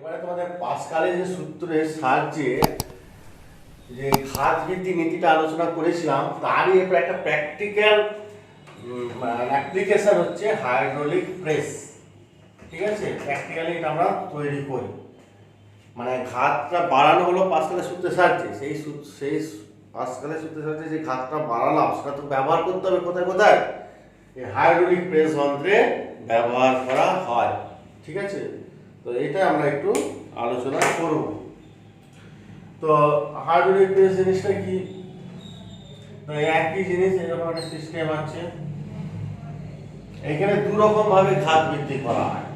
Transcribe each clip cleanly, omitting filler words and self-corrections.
এবারে তোমাদের পাস্কালের যে সূত্রের সাহায্যে যে ঘাত বৃদ্ধি নীতিটা আলোচনা করেছিলাম তারই এরপর একটা প্র্যাকটিক্যাল অ্যাপ্লিকেশন হচ্ছে হাইড্রোলিক প্রেস। ঠিক আছে, প্র্যাকটিক্যালি এটা আমরা তৈরি করি, মানে ঘাতটা বাড়ানো হলো পাস্কালের সূত্রের সাহায্যে। সেই পাস্কালের সূত্রের সাহায্যে যে ঘাতটা বাড়ালাম সেটা তো ব্যবহার করতে হবে কোথায় কোথায়, এই হাইড্রোলিক প্রেস যন্ত্রে ব্যবহার করা হয়। ঠিক আছে, তো এটা আমরা একটু আলোচনা করব। তো হাইড্রোলিক প্রেস জিনিসটা কি? একই জিনিস, এরকম একটা সিস্টেম আছে। এখানে দু রকম ভাবে ঘাত বৃদ্ধি করা হয়।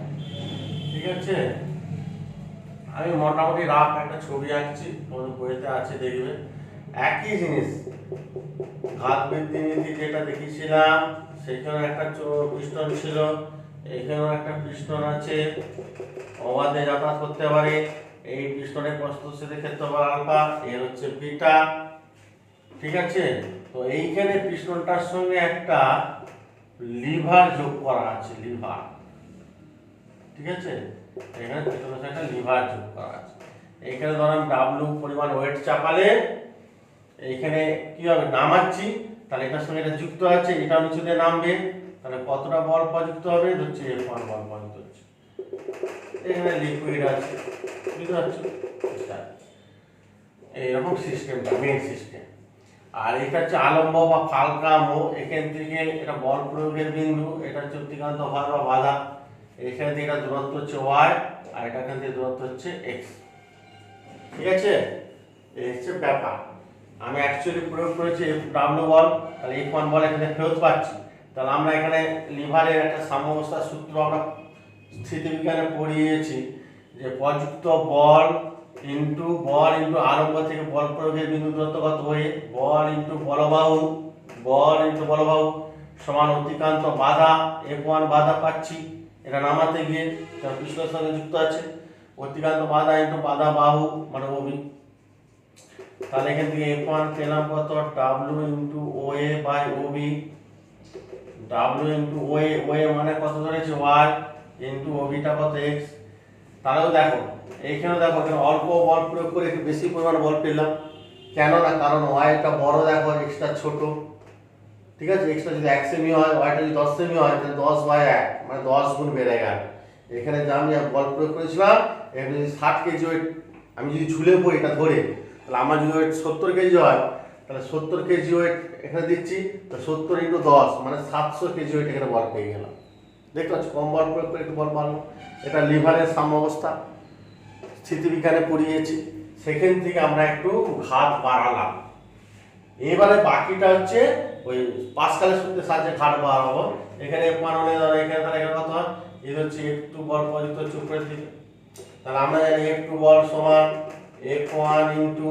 ঠিক আছে, আমি মোটামুটি রাফ একটা ছবি আঁকছি, তোমাদের বইতে আছে দেখবে। একই জিনিস, ঘাত বৃদ্ধি নীতি যেটা দেখিয়েছিলাম, সেখানে একটা পিস্টন ছিল, এখানেও একটা পিস্টন আছে, অবাধে যাতায়াত করতে পারে। এই পিস্টনের প্রস্থচ্ছেদের ক্ষেত্রফল আলফা, এর হচ্ছে বিটা। ঠিক আছে, তো এইখানে পিস্টনটার সঙ্গে একটা লিভার যোগ করা আছে, লিভার। ঠিক আছে, এখানে পিস্টনের সঙ্গে একটা লিভার যোগ করা আছে। এইখানে ধরুন ডাব্লিউ পরিমাণ ওয়েট চাপালে এইখানে কি হবে, নামাচ্ছি, তাহলে এটার সঙ্গে এটা যুক্ত আছে, এটা নিচে দিয়ে নামবে, তাহলে কতটা বল প্রযুক্ত হবে, হচ্ছে F1 বল প্রযুক্ত হচ্ছে। এখানে লিকুইড আছে, বুঝতে পারছো? এইরকম সিস্টেমটা মেন সিস্টেম। আর এটা হচ্ছে আলম্ব বা ফালকামো, এখান থেকে এটা বল প্রয়োগের বিন্দু, এটা হচ্ছে অতিক্রান্ত ভার বা বাধা। এখান থেকে এটা দূরত্ব হচ্ছে y, আর এটা এখান থেকে দূরত্ব হচ্ছে x। ঠিক আছে, এই হচ্ছে ব্যাপার। আমি অ্যাকচুয়ালি প্রয়োগ করেছি ডাব্লিউ বল, তাহলে F1 বল এখানে ফেরত পাচ্ছি। তাহলে আমরা এখানে লিভারের একটা সাম্যাবস্থার সূত্র আমরা স্থিতিবিজ্ঞানে পড়িয়েছি, যে প্রযুক্ত বল ইনটু আরম্ভ থেকে বল প্রয়োগের বিন্দু দূরত্ব কত হয়ে বল ইনটু বলবাহু সমান অতিক্রান্ত বাধা F1 বাধা পাচ্ছি, এটা নামাতে গিয়ে পিস্টনের সঙ্গে যুক্ত আছে, অতিক্রান্ত বাধা ইনটু বাধা বাহু মানে OB। তাহলে এখান থেকে F1 পেলাম কত, W into OA by OB। W into OA মানে কত ধরেছে y, ইনটু OB টা কত x। তাহলেও দেখো এইখানেও দেখো এখানে অল্প বল প্রয়োগ করে একটু বেশি পরিমাণ বল পেলাম। কেন না, কারণ y টা বড়, দেখো x টা ছোট। ঠিক আছে, x টা যদি 1 সেমি হয়, y টা যদি 10 সেমি হয়, তাহলে 10/1 মানে 10 গুণ বেড়ে গেল। এখানে যে আমি বল প্রয়োগ করেছিলাম, এখানে যদি 60 কেজি ওয়েট আমি যদি ঝুলে পড়ি এটা ধরে, তাহলে আমার যদি ওয়েট 70 কেজি হয়, তাহলে 70 কেজি ওয়েট এখানে দিচ্ছি, তো 70 ইন্টু 10 মানে 700 কেজি ওয়েট এখানে বল পেয়ে গেলাম। দেখতে পাচ্ছ, কম বল প্রয়োগ করে একটু বল বাড়লো। এটা লিভারের সাম্যাবস্থা স্থিতিবিজ্ঞানে পড়িয়েছি, সেখান থেকে আমরা একটু ঘাত বাড়ালাম। এবারে বাকিটা হচ্ছে ওই পাস্কালের সূত্রের সাহায্যে ঘাত বাড়াবো। এখানে F1 হলে ধরো এখানে তাহলে এখানে কত হয়, এই হচ্ছে F2 বল প্রযুক্ত হচ্ছে উপরের দিকে। তাহলে আমরা জানি F2 বল সমান F1 into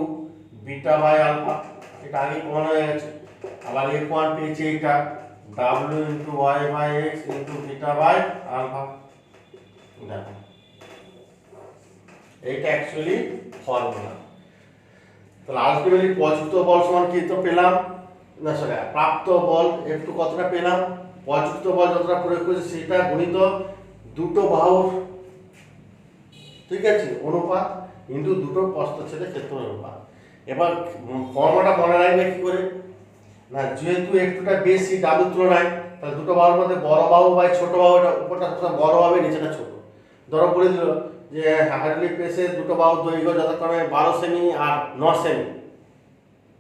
beta by alpha, এটা আগে প্রমাণ হয়ে গেছে। আবার F1 পেয়েছি এটা W into y by x into beta by alpha. দেখো এইটা অ্যাকচুয়ালি ফর্মুলা। তাহলে আলটিমেটলি প্রযুক্ত বল সমান কি তো পেলাম না, সরি প্রাপ্ত বল F2 কতটা পেলাম, প্রযুক্ত বল যতটা প্রয়োগ করেছি সেটা গুণিত দুটো বাহুর, ঠিক আছে, অনুপাত ইনটু দুটো প্রস্থচ্ছেদের ক্ষেত্রফল অনুপাত। এবার ফর্মুলাটা মনে রাখবে কি করে না, যেহেতু একটুটা বেশি ডাবল তুলনায়, তাহলে দুটো বাহুর মধ্যে বড় বাহু বাই ছোট বাহু, এটা উপরটা সবসময় বড় হবে, নিচেটা ছোট। ধরো বলে দিল যে হাইড্রোলিক প্রেসের দুটো বাহুর দৈর্ঘ্য যথাক্রমে 12 সেমি আর 9 সেমি।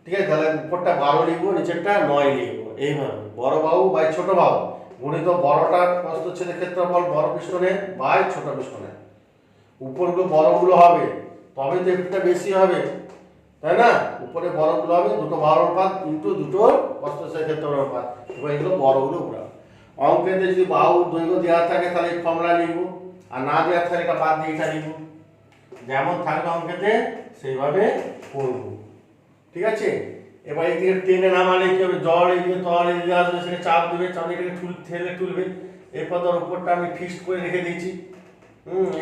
ঠিক আছে, তাহলে উপরটা 12 লিখবো, নিচেরটা 9 লিখবো। এইভাবে বড় বাহু বাই ছোট বাহু গুণিত বড়টার প্রস্থচ্ছেদের ক্ষেত্রফল বড় পিস্টনের বাই ছোট পিস্টনের। উপরগুলো বড়গুলো হবে তবে তো একটুটা বেশি হবে, তাই না? উপরে বড়গুলো হবে দুটো বাহুর অনুপাত ইনটু দুটো প্রস্থচ্ছেদের ক্ষেত্রফল অনুপাত। এবার এগুলো বড়গুলো উড়াবে। অঙ্কেতে যদি বাহু দৈর্ঘ্য দেওয়া থাকে তাহলে এই ফর্মুলা লিখবো, আর না দেওয়া থাকে এটা বাদ দিয়ে এটা লিখবো। যেমন থাকবে অঙ্কেতে সেইভাবে করব। ঠিক আছে, এবার এদিকে টেনে নামালে কি হবে, জল এদিকে তল এদিকে আসবে, সেটা চাপ দেবে, চাপ এটাকে ঠেলে তুলবে। এরপর ধর উপরটা আমি ফিক্সড করে রেখে দিয়েছি।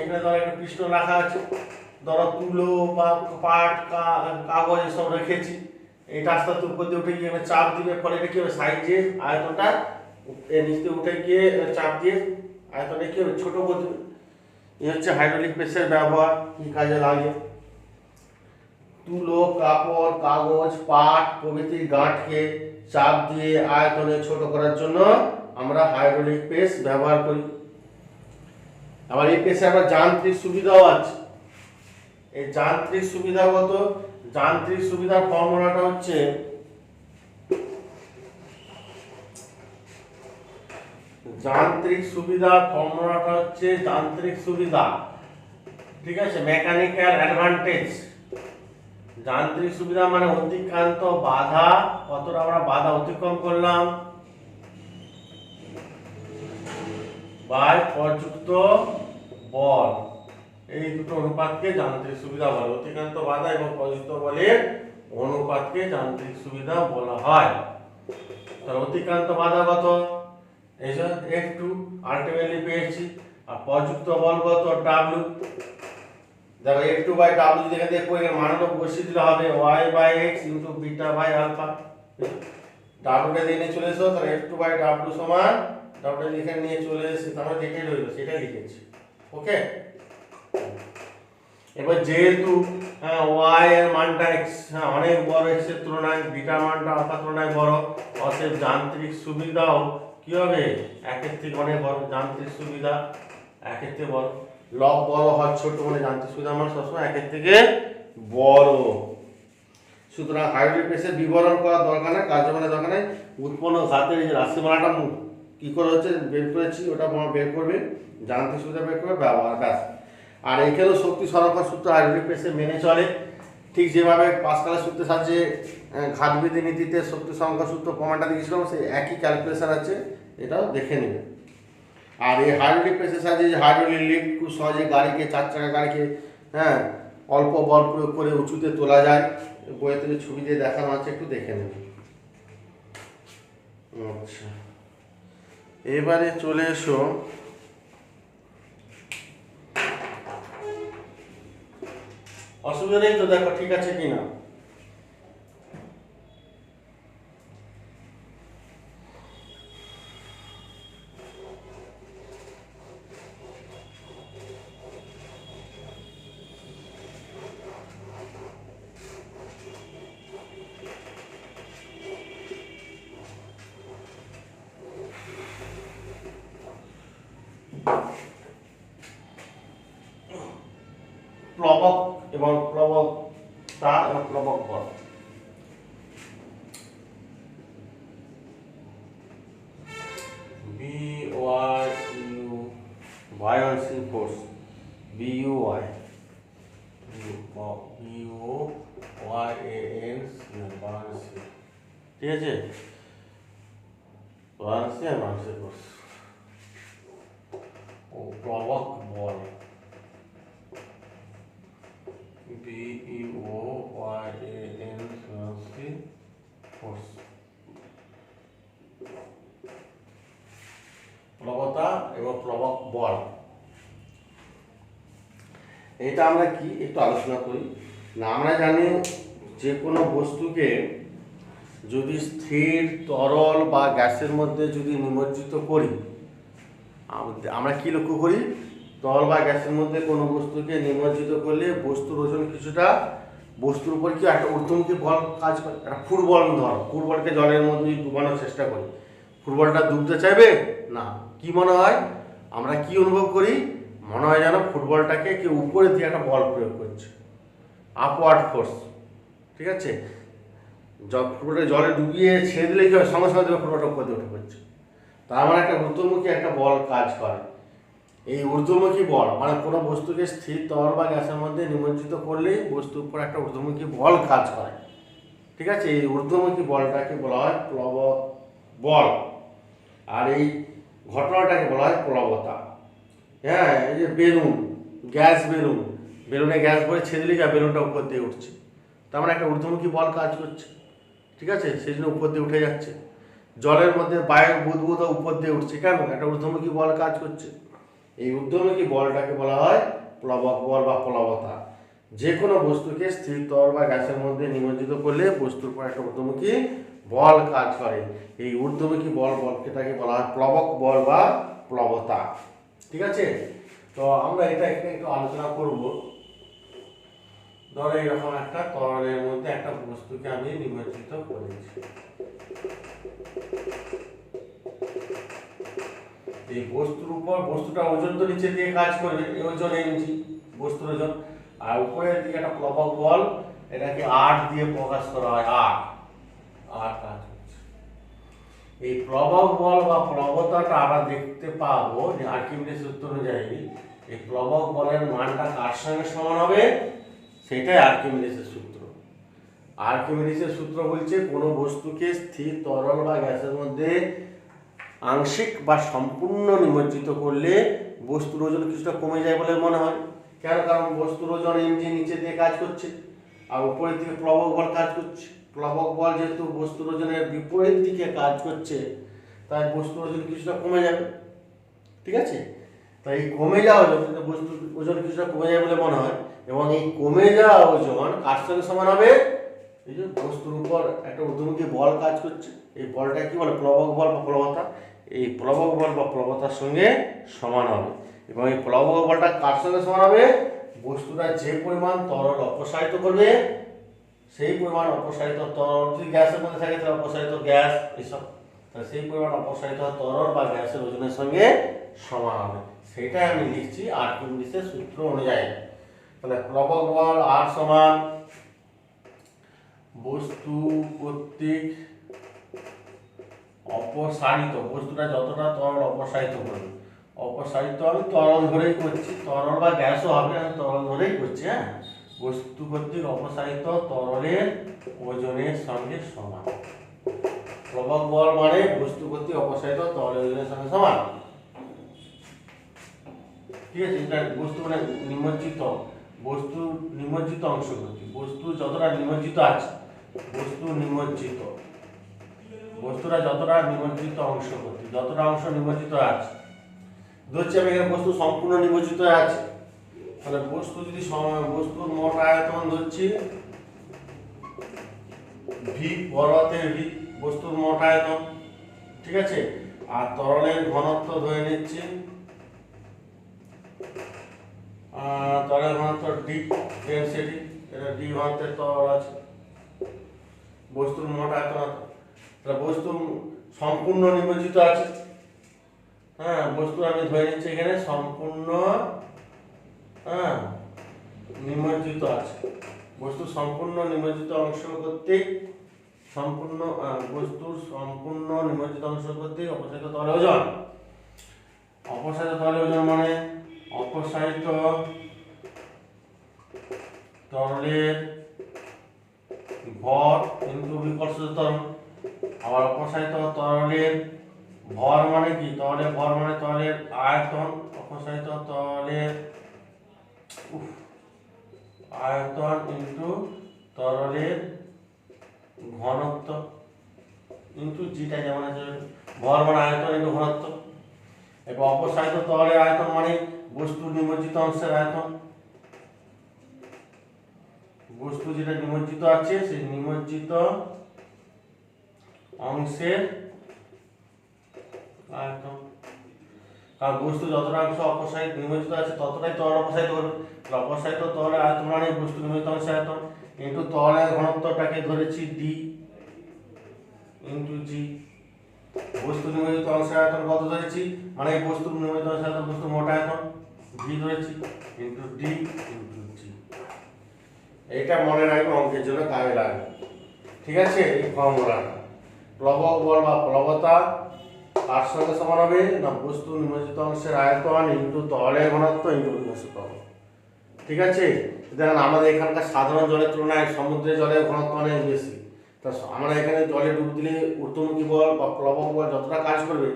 এখানে ধর একটা পিস্টন রাখা আছে, ধরো তুলো বা পাট কাগজ এসব রেখেছি। এটা আস্তে আস্তে উপর দিয়ে উঠে গিয়ে চাপ দিবে, ফলে এটা কি হবে, সাইজে আয়তনটা নিচে উঠে গিয়ে চাপ দিয়ে আয়তনটা কি হবে, ছোট করে দেবে। এই হচ্ছে হাইড্রোলিক প্রেসের ব্যবহার, কি কাজে লাগে। তুলো, কাপড়, কাগজ, পাট প্রভৃতির গাঁটকে চাপ দিয়ে আয়তনে ছোট করার জন্য আমরা হাইড্রোলিক প্রেস ব্যবহার করি। আবার এই প্রেসে আবার যান্ত্রিক সুবিধাও আছে। এই যান্ত্রিক সুবিধাগত যান্ত্রিক সুবিধার ফর্মুলাটা হচ্ছে যান্ত্রিক সুবিধা, ঠিক আছে, মেকানিক্যাল অ্যাডভান্টেজ। যান্ত্রিক সুবিধা মানে অতিক্রান্ত বাধা, কতটা আমরা বাধা অতিক্রম করলাম, বাই প্রযুক্ত বল, এই দুটো অনুপাতকে যান্ত্রিক সুবিধা বলে। অতিক্রান্ত বাধা এবং প্রযুক্ত বলের অনুপাতকে যান্ত্রিক সুবিধা বলা হয়। তাহলে অতিক্রান্ত বাধা কত, এই যে F2 আলটিমেটলি পেয়েছি, আর প্রযুক্ত বল কত W। দেখো F2 বাই W যদি এখান থেকে করে মানটা বসিয়ে দিলে হবে y by x into beta by alpha. W টা দিয়ে চলে এসো, তাহলে F2 বাই W সমান W টা লিখে নিয়ে চলে এসে তারপরে যেটাই রইলো সেটাই লিখেছি। ওকে, এবার যেহেতু y এর মানটা x অনেক বড় x এর তুলনায়, বিটা মানটা আলফা তুলনায় বড়, অতএব যান্ত্রিক সুবিধাও কি হবে একের থেকে অনেক বড়। যান্ত্রিক সুবিধা একের থেকে বড়, লব বড় হয় ছোট মানে যান্ত্রিক সুবিধা মান সবসময় একের থেকে বড়। সুতরাং হাইড্রোলিক প্রেসের বিবরণ করার দরকার নেই, কার্যমানের দরকার নেই। উৎপন্ন ঘাতের এই যে রাশিমালাটা কি করে হচ্ছে বের করেছি ওটা বের করবে, যান্ত্রিক সুবিধা বের করবে, ব্যবহার, ব্যাস। আর এখানেও শক্তি সংরক্ষণ সূত্র হাইড্রোলিক প্রেসে মেনে চলে, ঠিক যেভাবে পাস্কালের সূত্রের সাহায্যে ঘাতবিধি নীতিতে শক্তি সংরক্ষণ সূত্র প্রমাণটা দিয়েছিলাম, সেই একই ক্যালকুলেশন আছে, এটাও দেখে নেবে। আর এই হাইড্রোলিক প্রেসের সাহায্যে যে হাইড্রোলিক লিফট খুব সহজে গাড়িকে, 4 চাকা গাড়িকে অল্প বল প্রয়োগ করে উঁচুতে তোলা যায়। বইয়েতে যে ছবি দিয়ে দেখানো আছে একটু দেখে নেবে। আচ্ছা, এবারে চলে এসো অসুবিধা নেই তো, দেখো ঠিক আছে কিনা। প্লবক এবং প্লবকতা এবং প্লবক বল। BYU বায়োন্সিং ফোর্স, BUY বায়োন্সিং, ঠিক আছে, বায়োন্সিং আর বায়োন্সিং ফোর্স ও প্লবক বল, BUYAN ফোর্স, প্লবতা এবং প্লবক বল। এটা আমরা কি একটু আলোচনা করি না। আমরা জানি যে কোনো বস্তুকে যদি স্থির, তরল বা গ্যাসের মধ্যে যদি নিমজ্জিত করি, আমরা কি লক্ষ্য করি, তরল বা গ্যাসের মধ্যে কোনো বস্তুকে নিমজ্জিত করলে বস্তুর ওজন কিছুটা, বস্তুর উপর কি একটা ঊর্ধ্বমুখী বল কাজ করে। একটা ফুটবল ধর, ফুটবলকে জলের মধ্যে ডুবানোর চেষ্টা করি, ফুটবলটা ডুবতে চাইবে না। কি মনে হয়, আমরা কি অনুভব করি, মনে হয় যেন ফুটবলটাকে কেউ উপরে দিয়ে একটা বল প্রয়োগ করছে, আপওয়ার্ড ফোর্স, ঠিক আছে। ফুটবলটা জলে ডুবিয়ে ছেড়ে দিলে কি হয়, সঙ্গে সঙ্গে ফুটবলটা উপর দিয়ে উঠে পড়ছে। তার মানে একটা ঊর্ধ্বমুখী একটা বল কাজ করে। এই ঊর্ধ্বমুখী বল মানে কোনো বস্তুকে স্থির, তরল বা গ্যাসের মধ্যে নিমজ্জিত করলেই বস্তুর উপর একটা ঊর্ধ্বমুখী বল কাজ করে, ঠিক আছে। এই ঊর্ধ্বমুখী বলটাকে বলা হয় প্লবক বল, আর এই ঘটনাটাকে বলা হয় প্লবতা। এই যে বেলুন, গ্যাস বেলুন, বেলুনে গ্যাস ভরে ছেড়ে দিলে বেলুনটা উপর দিয়ে উঠছে, তার মানে একটা ঊর্ধ্বমুখী বল কাজ করছে, ঠিক আছে, সেই জন্য উপর দিয়ে উঠে যাচ্ছে। জলের মধ্যে বায়ুর বুদবুদ উপর দিয়ে উঠছে, কেন, একটা ঊর্ধ্বমুখী বল কাজ করছে। এই ঊর্ধ্বমুখী বলটাকে বলা হয় প্লবক বল বা প্লবতা। যে কোনো বস্তুকে স্থির, তরল বা গ্যাসের মধ্যে নিমজ্জিত করলে বস্তুর উপর একটা ঊর্ধ্বমুখী বল কাজ করে। এই ঊর্ধ্বমুখী বলটাকে বলা হয় প্লবক বল বা প্লবতা, ঠিক আছে। তো আমরা এটা এখানে একটু আলোচনা করব। ধরো এরকম একটা তরলের মধ্যে একটা বস্তুকে আমি নিমজ্জিত করেছি। এই বস্তুর উপর বস্তুটা ওজন তো নিচে দিয়ে কাজ করবে, এই ওজন mg বস্তুর ওজন, আর উপরের দিকে একটা প্লবক বল, এটাকে R দিয়ে প্রকাশ করা হয়, R কাজ করছে। এই প্লবক বল বা প্লবতাটা আমরা দেখতে পাবো যে আর্কিমিডিস সূত্র অনুযায়ী এই প্লবক বলের মানটা কার সঙ্গে সমান হবে, সেটাই আর্কিমিডিসের সূত্র। আর্কিমিডিসের সূত্র বলছে কোনো বস্তুকে স্থির তরল বা গ্যাসের মধ্যে আংশিক বা সম্পূর্ণ নিমজ্জিত করলে বস্তুর ওজন কিছুটা কমে যায় বলে মনে হয়। কেন? কারণ বস্তুর ওজন mg নিচে দিয়ে কাজ করছে আর উপরের দিকে প্লবক বল কাজ করছে। প্লবক বল যেহেতু বস্তুর ওজনের বিপরীত দিকে কাজ করছে, তাই বস্তুর ওজন কিছুটা কমে যাবে। ঠিক আছে, তাই এই কমে যাওয়া ওজন, বস্তুর ওজন কিছুটা কমে যায় বলে মনে হয়, এবং এই কমে যাওয়া ওজন কার সঙ্গে সমান হবে? এই যে বস্তুর উপর একটা ঊর্ধ্বমুখী বল কাজ করছে, এই বলটা কি বলে? প্লবক বল বা প্লবতা। এই প্লবক বল বা প্লবতার সঙ্গে সমান হবে, এবং এই প্লবক বলটা কার সঙ্গে সমান হবে? বস্তুটা যে পরিমাণ তরল অপসারিত করবে সেই পরিমাণ অপসারিত তরল, যদি গ্যাসের মধ্যে থাকে তাহলে অপসারিত গ্যাস, এসব, তাহলে সেই পরিমাণ অপসারিত তরল বা গ্যাসের ওজনের সঙ্গে সমান হবে। সেটাই আমি লিখছি আর্কিমিডিসের সূত্র অনুযায়ী। তাহলে প্লবক বল R সমান বস্তু কর্তৃক অপসারিত, বস্তুটা যতটা তরল অপসারিত করবে, অপসারিত আমি তরল ধরেই করছি, তরল বা গ্যাসও হবে, আমি তরল ধরেই করছি। হ্যাঁ, বস্তু কর্তৃক অপসারিত তরলের ওজনের সঙ্গে সমান। প্লবক বল মানে বস্তু কর্তৃক অপসারিত তরলের ওজনের সঙ্গে সমান। ঠিক আছে, এটা বস্তু মানে নিমজ্জিত, বস্তু নিমজ্জিত অংশ কর্তৃক, বস্তু যতটা নিমজ্জিত আছে, বস্তু নিমজ্জিত, বস্তুটা যতটা নিমজ্জিত অংশ কর্তৃক, যতটা অংশ নিমজ্জিত আছে, ধরছি আমি এখানে বস্তু সম্পূর্ণ নিমজ্জিত আছে, তাহলে বস্তু যদি বস্তুর মোট আয়তন ধরছি ভি, বড়হাতের ভি, বস্তুর মোট আয়তন। ঠিক আছে, আর তরলের ঘনত্ব ধরে নিচ্ছি, তরলের ঘনত্ব ডি, ডেনসিটি, এটা ডি ঘনত্বের তরল আছে, বস্তুর মোট আয়তন, তাহলে বস্তু সম্পূর্ণ নিমজ্জিত আছে। হ্যাঁ, বস্তু আমি ধরে নিচ্ছি এখানে সম্পূর্ণ নিমজ্জিত আছে, বস্তু সম্পূর্ণ নিমজ্জিত অংশ কর্তৃক সম্পূর্ণ বস্তুর সম্পূর্ণ নিমজ্জিত অংশ কর্তৃক অপসারিত তরলের ওজন। অপসারিত তরলের ওজন মানে অপসারিত তরলের ভর ইনটু বিকর্ষিত তরল। আবার অপসারিত তরলের ভর মানে কি? তরলের ভর মানে তরলের আয়তন, অপসারিত তরলের আয়তন ইনটু তরলের ঘনত্ব ইনটু জিটা, যেমন আছে ভর মানে আয়তন ইনটু ঘনত্ব। এবার অপসারিত তরলের আয়তন মানে বস্তু নিমজ্জিত অংশের আয়তন, বস্তু যেটা নিমজ্জিত আছে সেই নিমজ্জিত অংশের আয়তন। কারণ বস্তু যতটা অংশ অপসারিত নিমজ্জিত আছে ততটাই তরল অপসারিত করবে, অপসারিত তরলের আয়তন মানে বস্তু নিমজ্জিত অংশের আয়তন ইনটু তরলের ঘনত্বটাকে ধরেছি ডি ইনটু জি। বস্তু নিমজ্জিত অংশের আয়তন কত ধরেছি? মানে বস্তু নিমজ্জিত অংশের আয়তন, বস্তু মোট আয়তন ভি ধরেছি ইনটু ডি ইনটু জি। এইটা মনে রাখবে, অঙ্কের জন্য কাজে লাগবে। ঠিক আছে, এই ফর্মুলাটা প্লবক বল বা প্লবতা কার সঙ্গে সমান হবে? না বস্তু নিমজ্জিত অংশের আয়তন ইনটু তরলের ঘনত্ব ইনটু বিকর্ষিত তরল। ঠিক আছে, দেখেন আমাদের এখানকার সাধারণ জলের তুলনায় সমুদ্রের জলের ঘনত্ব অনেক বেশি। তা আমরা এখানে জলে ডুব দিলে ঊর্ধ্বমুখী বল বা প্লবক বল যতটা কাজ করবে,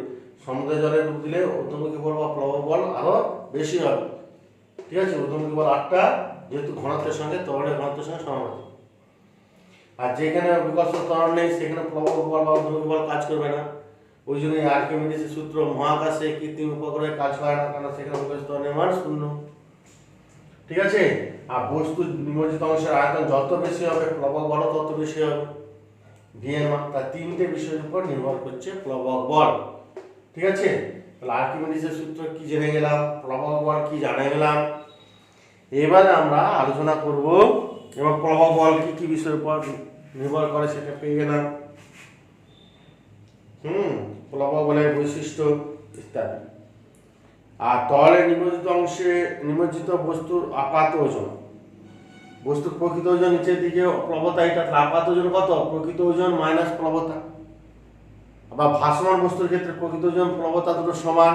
সমুদ্রের জলে ডুব দিলে ঊর্ধ্বমুখী বল বা প্লবক বল আরো বেশি হবে। ঠিক আছে, ঊর্ধ্বমুখী বল 8টা, যেহেতু ঘনত্বের সঙ্গে তরলের ঘনত্বের সঙ্গে সমান হবে। আর যেখানে বিকর্ষিত তরল নেই সেখানে প্লবক বল বা ঊর্ধ্বমুখী বল কাজ করবে না। ওই জন্য আর্কিমিডিসের সূত্র মহাকাশে কৃত্রিম উপগ্রহে কাজ করে না, কারণ সেখানে বিকর্ষিত তরলের মান 0। ঠিক আছে, আর বস্তু নিমজ্জিত অংশের আয়তন যত বেশি হবে প্লবক বল তত বেশি হবে, ভি এর মান। তার তিনটে বিষয়ের উপর নির্ভর করছে প্লবক বল। ঠিক আছে, তাহলে আর্কিমিডিসের সূত্র কি জেনে গেলাম, প্রবাহ বল কি জানা গেলাম। এবারে আমরা আলোচনা করব এবং প্রবাহ বল কি কি বিষয়ের উপর নির্ভর করে সেটা পেয়ে গেলাম। প্রবাহ বলের বৈশিষ্ট্য ইত্যাদি। আর তরলের নিমজ্জিত অংশে নিমজ্জিত বস্তুর আপাত ওজন, বস্তুর প্রকৃত ওজন নিচের দিকে প্লবতা, এটা আপাত ওজন কত, প্রকৃত ওজন মাইনাস প্লবতা। আবার ভাসমান বস্তুর ক্ষেত্রে প্রকৃত ওজন প্লবতা দুটো সমান,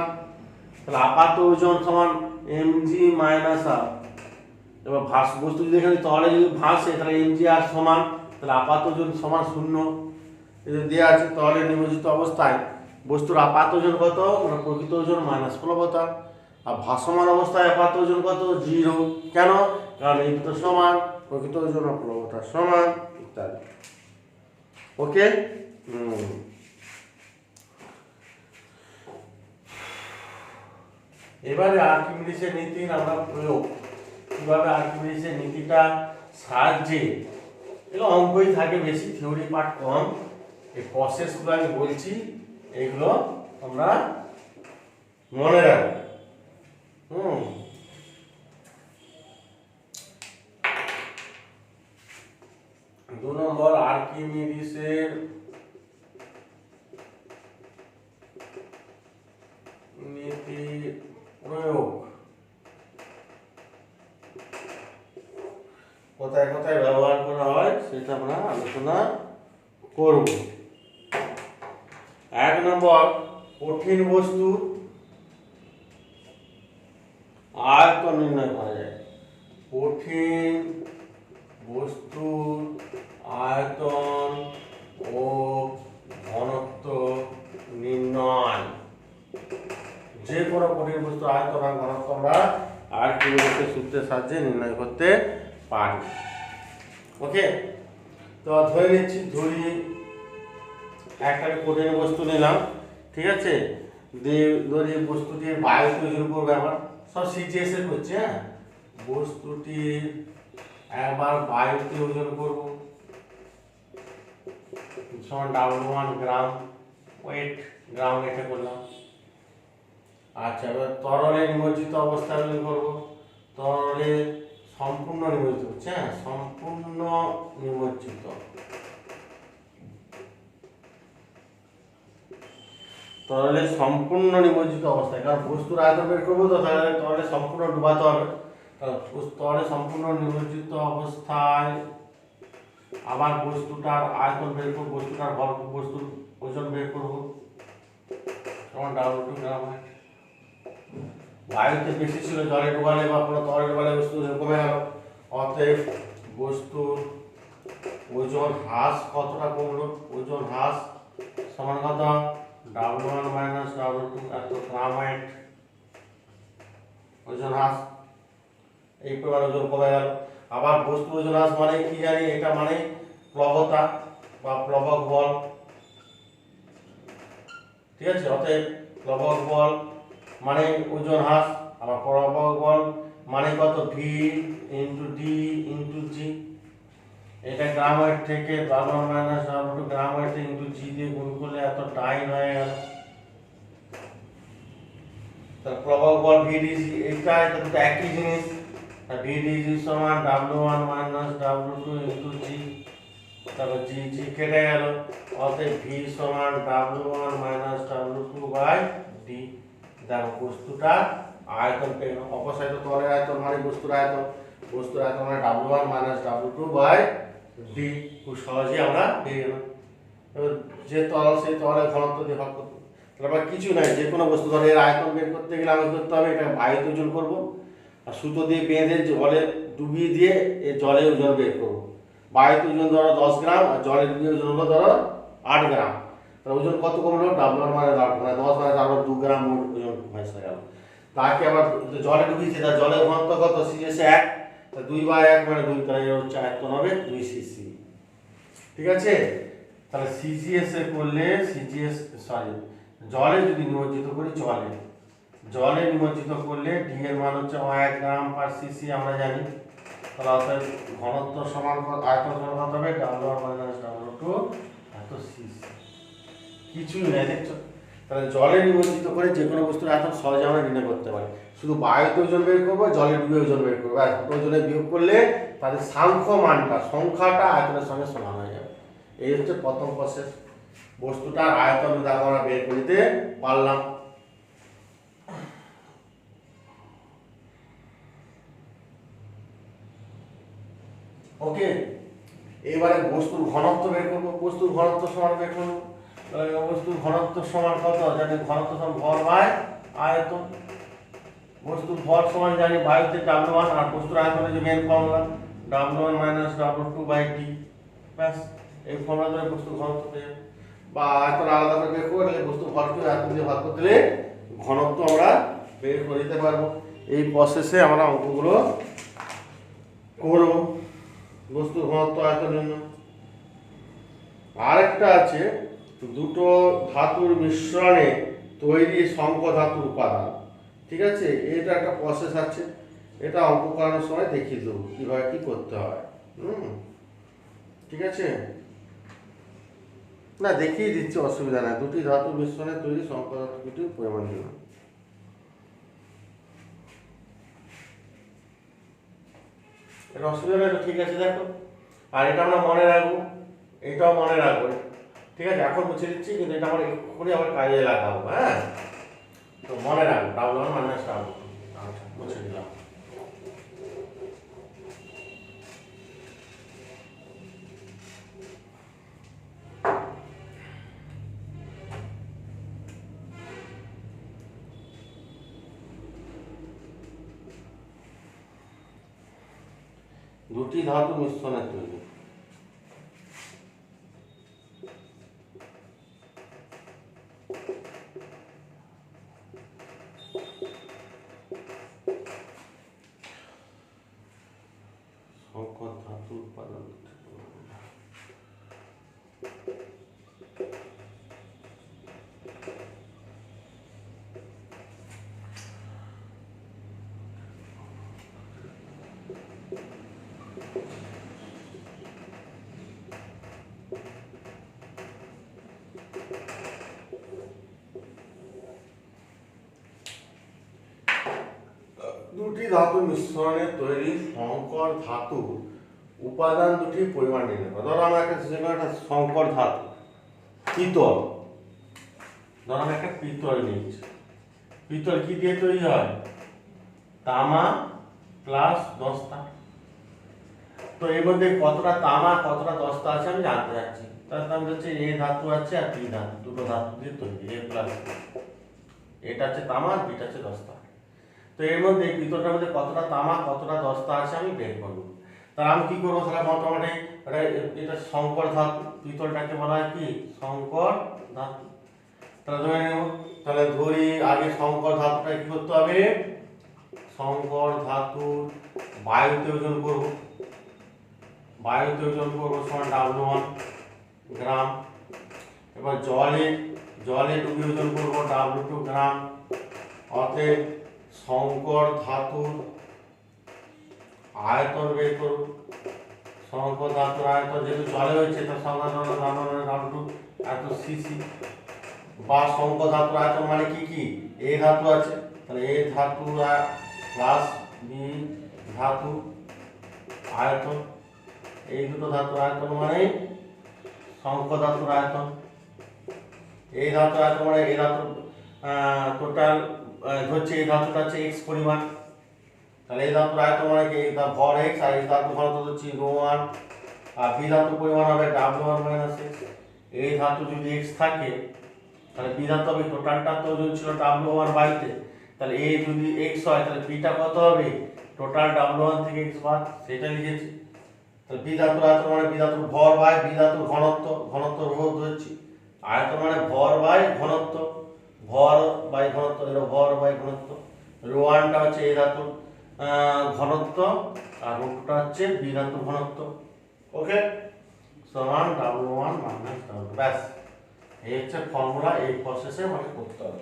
তাহলে আপাত ওজন সমান mg মাইনাস r। এবার বস্তু যদি এখানে তলে যদি ভাসে তাহলে mg r সমান, তাহলে আপাত ওজন সমান 0। এটা দেওয়া আছে তলে নিমজ্জিত অবস্থায় বস্তুর আপাত ওজন কত, মানে প্রকৃত ওজন মাইনাস প্লবতা। আর ভাসমান অবস্থায় আপাত ওজন কত, 0। কেন, কারণ এই দুটো সমান, প্রকৃত ওজন আর প্লবতা সমান ইত্যাদি। ওকে। এবারে আর্কিমিডিসের নীতির আমরা প্রয়োগ, কিভাবে আর্কিমিডিসের নীতিটা সাহায্যে, এগুলো অঙ্কই থাকে বেশি, থিওরি পার্ট কম। এই প্রসেসগুলো আমি বলছি, এগুলো আমরা মনে রাখবো। 2 নম্বর আর্কিমিডিসের নীতি প্রয়োগ, কোথায় কোথায় ব্যবহার করা হয় সেটা আমরা আলোচনা করব। 1 নম্বর কঠিন বস্তুর আয়তন নির্ণয় করা যায়। কঠিন বস্তুর আয়তন ও ঘনত্ব নির্ণয়, যে কোনো কঠিন বস্তুর আয়তন আর ঘনত্ব আমরা আর্কিমিডিসের সূত্রের সাহায্যে নির্ণয় করতে পারি। ওকে, তো ধরে নিচ্ছি, একটা কঠিন বস্তু নিলাম, ঠিক আছে, ধরি বস্তুটির বায়ু তৈরির উপর ব্যবহার, সব সিজিএস এর করছে। হ্যাঁ, বস্তুটির একবার বায়ুতে ওজন করব সমান W1 গ্রাম ওয়েট, গ্রাম এটা করলাম। আচ্ছা, এবার তরলে নিমজ্জিত অবস্থায় ওজন করব, তরলে সম্পূর্ণ নিমজ্জিত হচ্ছে, হ্যাঁ, সম্পূর্ণ নিমজ্জিত, তরলে সম্পূর্ণ নিমজ্জিত অবস্থায়, কারণ বস্তুর আয়তন বের করবো তো, তাহলে তরলে সম্পূর্ণ ডুবাতে হবে। তরলে সম্পূর্ণ নিমজ্জিত অবস্থায় আবার বস্তুটার আয়তন বের করবো, বস্তুটার বস্তুর ওজন বের করবো সমান W2 গ্রাম। বায়ুতে বেশি ছিল, জলে ডুবালে বা কোনো তরলে ডুবালে বস্তু কমে গেল, অতএব বস্তুর ওজন হ্রাস কতটা কমলো, ওজন হ্রাস সমান কত, W1 মাইনাস W2, এত গ্রামাইট ওজন হ্রাস, এই পরিমাণ ওজন কমে গেল। আবার বস্তু ওজন হ্রাস মানে কি জানি, এটা মানে প্লবতা বা প্লবক বল, ঠিক আছে। অতএব প্লবক বল মানে ওজন হ্রাস, আবার প্লবক বল মানে কত, V into D into G। এটা গ্রাম ওয়েট থেকে W1 মাইনাস W2 গ্রাম ওয়েট ইন্টু G দিয়ে গুণ করলে এত টাইন হয়ে গেল। তাহলে প্রবাহ বল VDG, এটা দুটো একই জিনিস। VDG সমান W1 minus W2 into G, তারপর G কেটে গেল, অতএব V সমান W1 minus W2 by D। দেখো বস্তুটা আয়তন পেয়ে গেল, অপসারিত তলের আয়তন মানে বস্তুর আয়তন, বস্তুর আয়তন মানে W1 minus W2 by D, খুব সহজেই আমরা পেয়ে গেলাম। যে তরল সেই তরলের ঘনত্ব দিয়ে ভাগ করতে, তারপর কিছু নাই, যে কোনো বস্তু ধরে এর আয়তন বের করতে গেলে আমি করতে হবে, এটা বায়ুতে ওজন করবো, আর সুতো দিয়ে বেঁধে জলে ডুবিয়ে দিয়ে এই জলে ওজন বের করবো। বায়ুতে ওজন ধরো 10 গ্রাম, আর জলে ডুবিয়ে ওজন হলো ধরো 8 গ্রাম, তাহলে ওজন কত কমলো, W1 মানে 10 মানে আরো 2 গ্রাম ওজন হয়ে গেল। তাকে আবার জলে ডুবিয়েছে, তার জলের ঘনত্ব কত, CGS 1, 2/1 মানে 2, তাহলে হচ্ছে আয়তন হবে 2 cc, ঠিক আছে। তাহলে CGS এ করলে জলে যদি নিমজ্জিত করি, জলে নিমজ্জিত করলে D এর মান হচ্ছে 1 গ্রাম পার সিসি আমরা জানি। তাহলে অর্থাৎ ঘনত্ব সমান আয়তন সমান কত হবে, W1 মাইনাস W2 এত সিসি, কিছুই নেই, দেখছো। তাহলে জলে নিমজ্জিত করে যে কোনো বস্তুর আয়তন সহজে আমরা নির্ণয় করতে পারি। শুধু বায়ুতে ওজন বের করবো, জলে ডুবে ওজন বের করবো, আর দুটো ওজনে বিয়োগ করলে তাদের সাংখ্য মানটা, সংখ্যাটা আয়তনের সঙ্গে সমান হয়ে যাবে। এই হচ্ছে প্রথম প্রসেস। বস্তুটার আয়তন দেখো আমরা বের করতে পারলাম। ওকে, এবারে বস্তুর ঘনত্ব বের করবো। বস্তুর ঘনত্ব সমান বের করবো। বস্তুর ঘনত্ব সমান কত জানি? ঘনত্ব সমান ভর বাই আয়তন। বস্তুর ভর সমান জানি বায়ুতে W1, আর বস্তুর আয়তনের যে মেন ফর্মুলা W1 - W2/T। ব্যাস, এই ফর্মুলা ধরে বস্তুর ঘনত্ব পেয়ে যাবে। বা আয়তন আলাদা করে বের করলে বস্তুর ভরকে আয়তন দিয়ে ভাগ করতে দিলে ঘনত্ব আমরা বের করে দিতে পারবো। এই প্রসেসে আমরা অঙ্কগুলো করব। বস্তুর ঘনত্ব আয়তন নির্ণয়। আরেকটা আছে, দুটো ধাতুর মিশ্রণে তৈরি সংখ্য ধাতুর উপাদান। ঠিক আছে, এটা একটা প্রসেস আছে, এটা অঙ্ক করানোর সময় দেখিয়ে দেবো কিভাবে কি করতে হয়। ঠিক আছে, না দেখিয়ে দিচ্ছি, অসুবিধা নাই। দুটি ধাতুর মিশ্রণে তৈরি সংখ্য ধাতু দুটির পরিমাণ নির্ণয়। এটা অসুবিধা নেই তো? ঠিক আছে, দেখো, আর এটা আমরা মনে রাখবো, এটাও মনে রাখবো। ঠিক আছে, এখন মুছে দিচ্ছি, কিন্তু এটা আমরা এক্ষুনি আবার কাজে লাগাবো। হ্যাঁ, তো মনে রাখবো W1 - W2। আচ্ছা, মুছে দিলাম। দুটি ধাতু মিশ্রণে তৈরি সংকর ধাতু উৎপাদন। দুটি ধাতু মিশ্রণে তৈরি সংকর ধাতু উপাদান দুটির পরিমাণ নির্ণয় করা। ধরো আমরা একটা সংকর ধাতু পিতল, ধরো আমরা একটা পিতল নিচ্ছি। পিতল কি দিয়ে তৈরি হয়? তামা প্লাস দস্তা। তো এর মধ্যে কতটা তামা কতটা দস্তা আছে আমি জানতে চাচ্ছি। তার নাম হচ্ছে এ ধাতু আছে আর বি ধাতু, দুটো ধাতু দিয়ে তৈরি, এ প্লাস। এটা হচ্ছে তামা আর বিটা হচ্ছে দস্তা। তো এর মধ্যে পিতলটার মধ্যে কতটা তামা কতটা দস্তা আছে আমি বের করবো। তাহলে আমি কি করবো? তাহলে মোটামুটি এটা সংকর ধাতু, পিতলটাকে বলা হয় কি? সংকর ধাতু। তাহলে ধরে নেব, তাহলে ধরি আগে সংকর ধাতুটা কি করতে হবে? সংকর ধাতু বায়ুতে ওজন করবো। বায়ুতে ওজন করবো সমান W1 গ্রাম। এবার জলে ডুবে ওজন করবো W2 গ্রাম। অতএব সংকর ধাতুর আয়তন বের করব। সংকর ধাতুর আয়তন যেহেতু জলে হয়েছে তার সংখ্যা W2 এত সিসি। বা সংকর ধাতুর আয়তন মানে কি কি? এ ধাতু আছে, তাহলে এ ধাতু প্লাস বি ধাতু আয়তন। এই দুটো ধাতুর আয়তন মানে সংকর ধাতুর আয়তন। এই ধাতুর আয়তন মানে এই ধাতুর টোটাল হচ্ছে এই ধাতুটা হচ্ছে x পরিমাণ। তাহলে এই ধাতুর আয়তন মানে কি? এটা ভর x, আর এই ধাতু ঘনত্ব হচ্ছে ρ1, আর বি ধাতুর পরিমাণ হবে W1 - x। এই ধাতু যদি x থাকে তাহলে বি ধাতু হবে, টোটালটা তো ওজন ছিল W1 বায়ুতে, তাহলে এ যদি x হয় তাহলে বিটা কত হবে? টোটাল W1 থেকে x বাদ, সেটা লিখেছি। তাহলে বি ধাতুর আয়তন মানে বি ধাতুর ভর বাই বি ধাতুর ঘনত্ব, ঘনত্ব রো ধরছি। আয়তন মানে ভর বাই ঘনত্ব, ভর বাই ঘনত্ব, এটা ভর বাই ঘনত্ব। ρ1টা হচ্ছে এ ধাতুর ঘনত্ব, আর রোটা হচ্ছে বি ধাতুর ঘনত্ব। ওকে, সমান W1 - W2। ব্যাস, এই হচ্ছে ফর্মুলা। এই প্রসেসে আমাকে করতে হবে।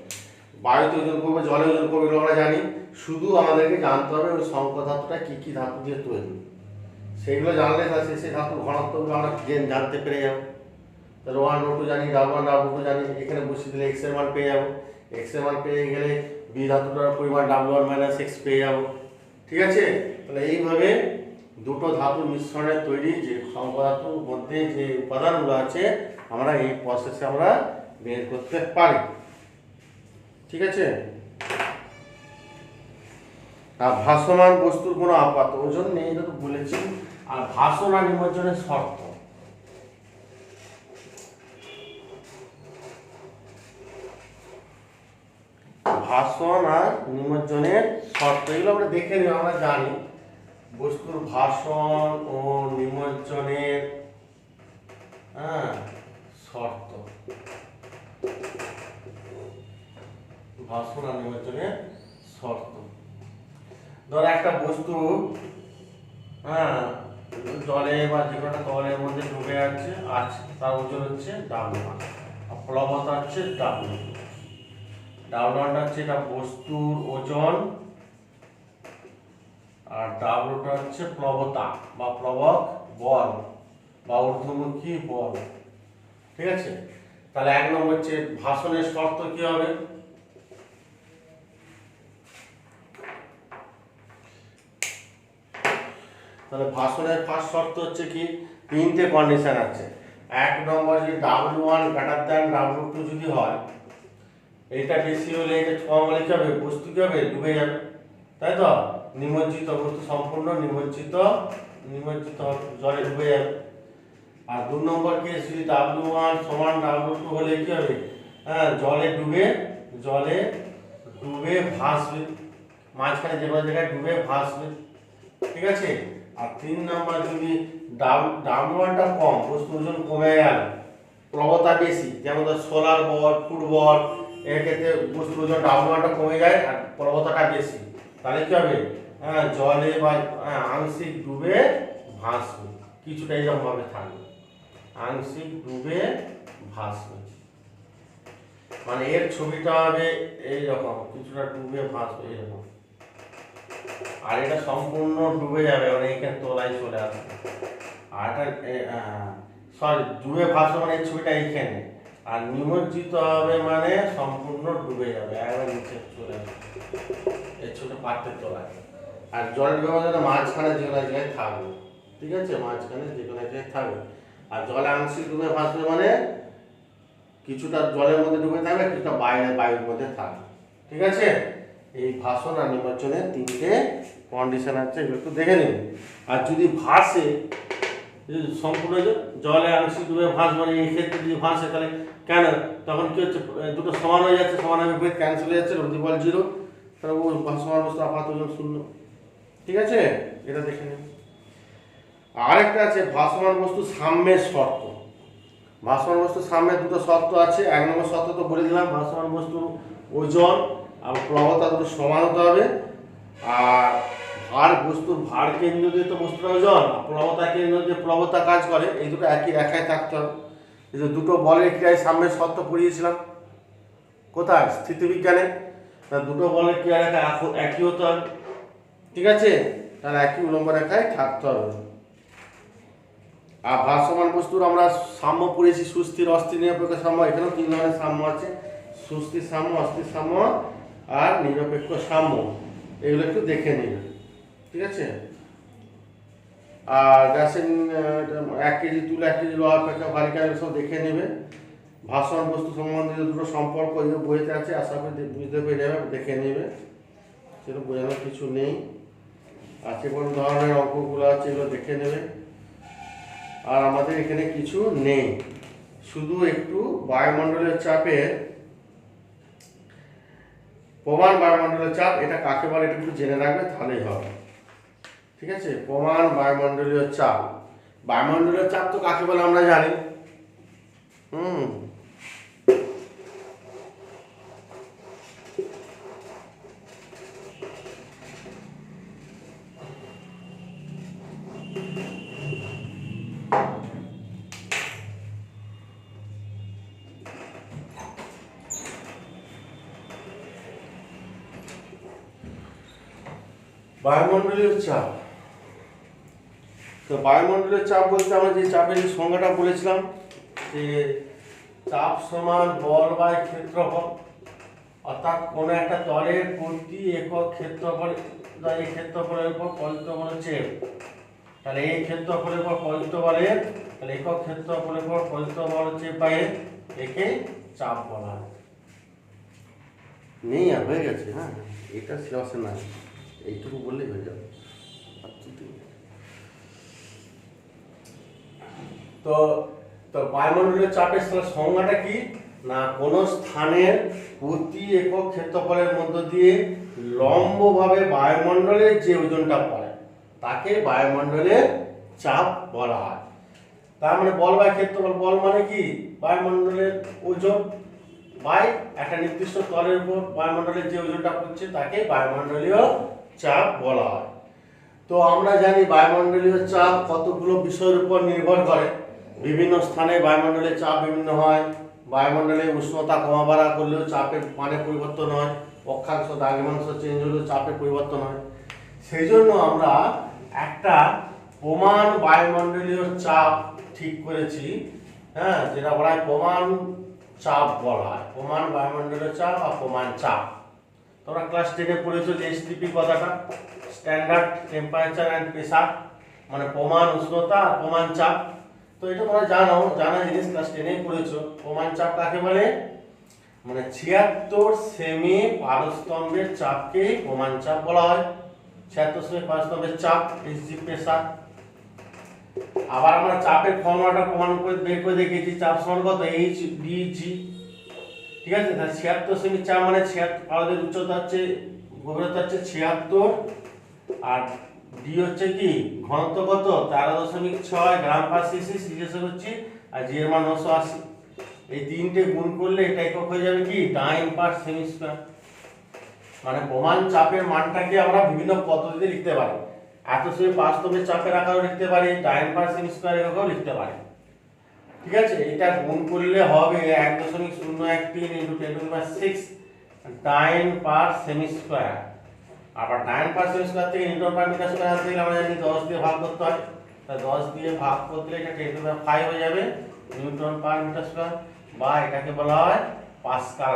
বায়ুতে ওজন করবে, জলে ওজন করবে, এগুলো আমরা জানি। শুধু আমাদেরকে জানতে হবে ওই সংকর ধাতুটা কি কি ধাতু দিয়ে তৈরি। সেইগুলো জানলে সেই ধাতুর ঘনত্বগুলো আমরা জানতে পেরে যাব। তাহলে ওয়ান রো টু জানি, ডাব্লু ওয়ান ডাব্লু টু জানি, এখানে বসিয়ে দিলে এক্স এর মান পেয়ে যাবো। এক্স এর মান পেয়ে গেলে বি ধাতুটার পরিমাণ ডাব্লু ওয়ান মাইনাস এক্স পেয়ে যাবো। ঠিক আছে, তাহলে এইভাবে দুটো ধাতুর মিশ্রণের তৈরি যে সমপদার্থের মধ্যে যে উপাদানগুলো আছে আমরা এই প্রসেসে আমরা বের করতে পারি। ঠিক আছে, আর ভাসমান বস্তুর কোনো আপাত ওজন নেই, এটা তো বলেছি। আর ভাসন আর নিমজ্জনের শর্ত, ভাসন আর নিমজ্জনের শর্ত এগুলো আমরা দেখে নিই, আমরা জানি বস্তুর ভাসন ও নিমজ্জনের শর্ত, ভাসন আর নিমজ্জনের শর্ত। ধর একটা বস্তু জলে বা যে কোনো তলের মধ্যে ডুবে আছে, তার ওজন হচ্ছে ডাব্লু1, আর প্লবতা হচ্ছে ডাব্লু2। ডাব্লু1টা হচ্ছে এটা বস্তুর ওজন, আর ডাব্লুটা হচ্ছে প্লবতা বা প্লবক বল বা ঊর্ধ্বমুখী বল। ঠিক আছে, তাহলে এক নম্বর হচ্ছে ভাসনের শর্ত কি হবে? তাহলে ভাসনের ফার্স্ট শর্ত হচ্ছে কি, তিনটে কন্ডিশন আছে। এক নম্বর যদি ডাব্লু1 গ্রেটার দ্যান ডাব্লু2 যদি হয়, এইটা বেশি হলে এটা কম হলে কি হবে? বস্তু কি হবে? ডুবে যাবে, তাই তো? নিমজ্জিত বস্তু সম্পূর্ণ নিমজ্জিত জলে ডুবে যাবে। আর 2 নম্বর কেস যদি ডাব্লু1 সমান ডাব্লু2 হলে কি হবে? জলে ডুবে ভাসবে, মাঝখানে যে কোনো জায়গায় ডুবে ভাসবে। ঠিক আছে, আর 3 নম্বর যদি ডাব্লু1টা কম, বস্তু ওজন কমে গেল, প্রবণতা বেশি, যেমন সোলার বল, ফুটবল, এর ক্ষেত্রে বস্তুর ওজন ডাব্লু1টা কমে যায় আর প্রবণতাটা বেশি, তাহলে কি হবে? জলে বা আংশিক ডুবে ভাসবে, কিছুটা এইরকম ভাবে থাকবে, আংশিক ডুবে ভাসবে। মানে এর ছবিটা হবে এইরকম, কিছুটা ডুবে ভাসবে এইরকম, আর এটা সম্পূর্ণ ডুবে যাবে, মানে এখানে তলায় চলে আসবে। আর এটা ডুবে ভাসবে মানে এই ছবিটা এইখানে, আর নিমজ্জিত হবে মানে সম্পূর্ণ ডুবে যাবে, একবার নিচে চলে আসবে, এই ছবিটা পাত্রের তলায়। আর জল ডুবে মানে মাঝখানে যে কোনো জায়গায় থাকবে। ঠিক আছে, মাঝখানে যে কোনো জায়গায় থাকবে। আর জলে আংশিক ডুবে ভাসবে মানে কিছুটা জলের মধ্যে ডুবে থাকবে, কিছুটা বায়ুর মধ্যে থাকবে। ঠিক আছে, এই ভাসন আর নিমজ্জনের তিনটে কন্ডিশন আছে, এগুলো একটু দেখে নিন। আর যদি ভাসে, সম্পূর্ণ জলে আংশিক ডুবে ভাস মানে এই ক্ষেত্রে যদি ভাসে, তাহলে কেন তখন কি হচ্ছে? দুটো সমান হয়ে যাচ্ছে, সমান হবে ক্যান্সেল হয়ে যাচ্ছে, রোধী বল 0, তাহলে ও ভাসমান বস্তু আপাত ওজন 0। ঠিক আছে, এটা দেখে নিন। আরেকটা আছে ভাসমান বস্তু সাম্যের শর্ত। ভাসমান বস্তু সাম্যের দুটো শর্ত আছে। এক নম্বর শর্ত তো বলে দিলাম, ভাসমান বস্তুর ওজন আর প্রবণতা দুটো সমান হতে হবে। আর বস্তুর ভার কেন্দ্র দিয়ে তো বস্তুর ওজন, প্লবতা কেন্দ্র দিয়ে প্লবতা কাজ করে, এই দুটো একই রেখায় থাকতে হবে। এই যে দুটো বলের ক্রিয়ায় সাম্যের শর্ত পড়িয়েছিলাম কোথায়? স্থিতিবিজ্ঞানে। দুটো বলের ক্রিয়া রেখা একই হতে হবে। ঠিক আছে, তাহলে একই উলম্ব রেখায় থাকতে হবে। আর ভাসমান বস্তুর আমরা সাম্য পড়েছি, সুস্থির, অস্থির, নিরপেক্ষ সাম্য। এখানেও 3 ধরনের সাম্য আছে, সুস্থির সাম্য, অস্থির সাম্য আর নিরপেক্ষ সাম্য। এগুলো একটু দেখে নিন। ঠিক আছে, আর গ্যাসের 1 কেজি তুলে 1 কেজি লোহা অপেক্ষা ভারী কাজ সব দেখে নেবে। ভাসমান বস্তু সম্বন্ধে দুটো সম্পর্ক এই বইতে আছে, আশা করি বুঝতে পেরে যাবে, দেখে নেবে, সেটা বোঝানোর কিছু নেই। আছে কোন ধরনের অঙ্কগুলো আছে, এগুলো দেখে নেবে। আর আমাদের এখানে কিছু নেই, শুধু একটু বায়ুমণ্ডলের চাপের প্রমাণ, বায়ুমণ্ডলের চাপ এটা কাকে বলে এটা একটু জেনে রাখবে, তাহলেই হবে। ঠিক আছে, প্রমাণ বায়ুমণ্ডলীয় চাপ। বায়ুমণ্ডলীয় চাপ তো কাকে বলে আমরা জানি। বায়ুমণ্ডলীয় চাপ, তো বায়ুমণ্ডলীয় চাপ বলতে আমরা যে চাপের সংজ্ঞাটা বলেছিলাম, যে চাপ সমান বল বাই ক্ষেত্রফল, অর্থাৎ কোন একটা তলের প্রতি একক ক্ষেত্রফল, এই ক্ষেত্রফলের উপর প্রযুক্ত বল হচ্ছে F। তাহলে এই ক্ষেত্রফলের উপর প্রযুক্ত বলের, তাহলে একক ক্ষেত্রফলের উপর প্রযুক্ত বল হচ্ছে বাই একে চাপ বলা হয়। নেই আর হয়ে গেছে। হ্যাঁ, এটা সিলেবাসে নাই, এইটুকু বললেই হয়ে যাবে। তো তো বায়ুমণ্ডলীয় চাপের সংজ্ঞাটা কি না, কোন স্থানের প্রতি একক ক্ষেত্রফলের মধ্য দিয়ে লম্বভাবে বায়ুমণ্ডলের যে ওজনটা পড়ে তাকে বায়ুমণ্ডলের চাপ বলা হয়। তার মানে বল বাই ক্ষেত্রফল, বল মানে কি বায়ুমণ্ডলের ওজন বাই একটা নির্দিষ্ট তলের উপর বায়ুমণ্ডলের যে ওজনটা পড়ছে তাকে বায়ুমণ্ডলীয় চাপ বলা হয়। তো আমরা জানি বায়ুমণ্ডলীয় চাপ কতগুলো বিষয়ের উপর নির্ভর করে। বিভিন্ন স্থানে বায়ুমণ্ডলের চাপ বিভিন্ন হয়। বায়ুমণ্ডলে উষ্ণতা কমা বাড়া করলেও চাপের মানে পরিবর্তন হয়, অক্ষাংশ দ্রাঘিমাংশ চেঞ্জ হলেও চাপের পরিবর্তন হয়। সেই জন্য আমরা একটা প্রমাণ বায়ুমণ্ডলীয় চাপ ঠিক করেছি, হ্যাঁ, যেটা বলা হয় প্রমাণ চাপ বলা হয়, প্রমাণ বায়ুমণ্ডলীয় চাপ আর প্রমাণ চাপ। তোমরা ক্লাস 10-এ পড়েছো যে এসটিপি কথাটা, স্ট্যান্ডার্ড টেম্পারেচার অ্যান্ড প্রেসার, মানে প্রমাণ উষ্ণতা আর প্রমাণ চাপ। তো এটা তোমরা জানা জিনিস, ক্লাস 10-এ পড়েছো। প্রমাণ চাপ কাকে বলে, মানে 76 সেমি পারস্তম্ভের চাপকে প্রমাণ চাপ বলা হয়। 76 সেমি পারস্তম্ভের চাপ এসজি প্রেসার। আবার আমরা চাপের ফর্মুলাটা প্রমাণ করে বের করে দেখিয়েছি, চাপ সমান কত এইচ ডিজি। ঠিক আছে, তাহলে 76 সেমি চাপ মানে 76 পারদের উচ্চতা হচ্ছে, গভীরতা হচ্ছে 76, আর ডি হচ্ছে কি ঘনত্ব কত 13.6 গ্রাম পার সিসি, জিজ্ঞাসা করছি, আর জি এর মান 980। এই তিনটে গুণ করলে এটা একক হয়ে যাবে কি টাইম পার সেমি স্কয়ার। মানে প্রমাণ চাপের মানটাকে আমরা বিভিন্ন পদ্ধতিতে লিখতে পারি। এত সেমি বাস্তবের চাপের আকারেও লিখতে পারি, টাইম পার সেমি স্কয়ার এককেও লিখতে পারি। ঠিক আছে, এটা গুণ করলে হবে 1.013 × 10⁻⁶ টাইম পার সেমি স্কয়ার। আবার টাইম পার সেমি স্কয়ার থেকে নিউটন পার মিটার স্কয়ার আনতে গেলে আমরা জানি 10 দিয়ে ভাগ করতে হয়। তাহলে 10 দিয়ে ভাগ করলে এটা 10⁵ হয়ে যাবে নিউটন পার মিটার স্কয়ার, বা এটাকে বলা হয় পাস্কাল।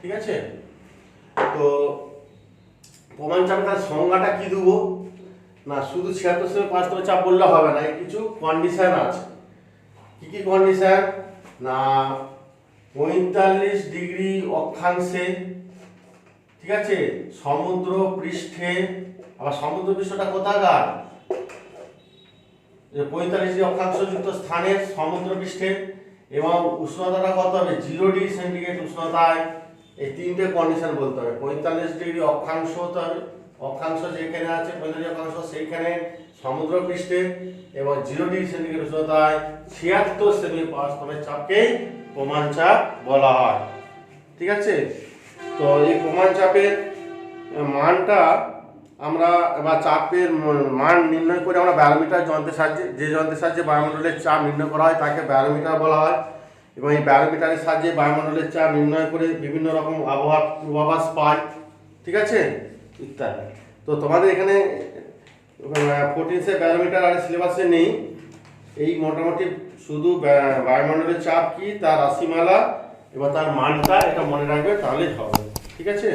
ঠিক আছে, তো প্রমাণ চাপের সংজ্ঞাটা কি দেবো না, শুধু 76 সেমি পারস্তম্ভের চাপ বললে হবে না, কিছু কন্ডিশন আছে। কি কি কন্ডিশন না, 45 ডিগ্রি অক্ষাংশে, ঠিক আছে, সমুদ্র পৃষ্ঠে। আবার সমুদ্র পৃষ্ঠটা কোথাকার, যে 45 ডিগ্রি অক্ষাংশ যুক্ত স্থানের সমুদ্র পৃষ্ঠে, এবং উষ্ণতাটা কত হবে 0 ডিগ্রি সেন্টিগ্রেড উষ্ণতায়। এই তিনটে কন্ডিশন বলতে হবে। 45 ডিগ্রি অক্ষাংশ হতে হবে, অক্ষাংশ যেখানে আছে 45 অক্ষাংশ সেইখানে সমুদ্র পৃষ্ঠে, এবং 0 ডিগ্রি সেন্টিগ্রেড উষ্ণতায় 76 সেমি পারস্তম্ভের চাপকে প্রমাণ চাপ বলা হয়। ঠিক আছে, তো এই প্রমাণ চাপের মানটা আমরা, বা চাপের মান নির্ণয় করে আমরা ব্যারোমিটার যন্ত্রের সাহায্যে, যে যন্ত্রের সাহায্যে বায়ুমণ্ডলের চাপ নির্ণয় করা হয় তাকে ব্যারোমিটার বলা হয়। এবং এই ব্যারোমিটারের সাহায্যে বায়ুমণ্ডলের চাপ নির্ণয় করে বিভিন্ন রকম আবহাওয়ার পূর্বাভাস পায়। ঠিক আছে, ইত্যাদি। তো তোমাদের এখানে 14 ব্যারোমিটার আর সিলেবাসে নেই। এই মোটামুটি শুধু বায়ুমণ্ডলের চাপ কি, তার রাশিমালা এবং তার মানটা এটা মনে রাখবে, তাহলেই হবে। ঠিক আছে।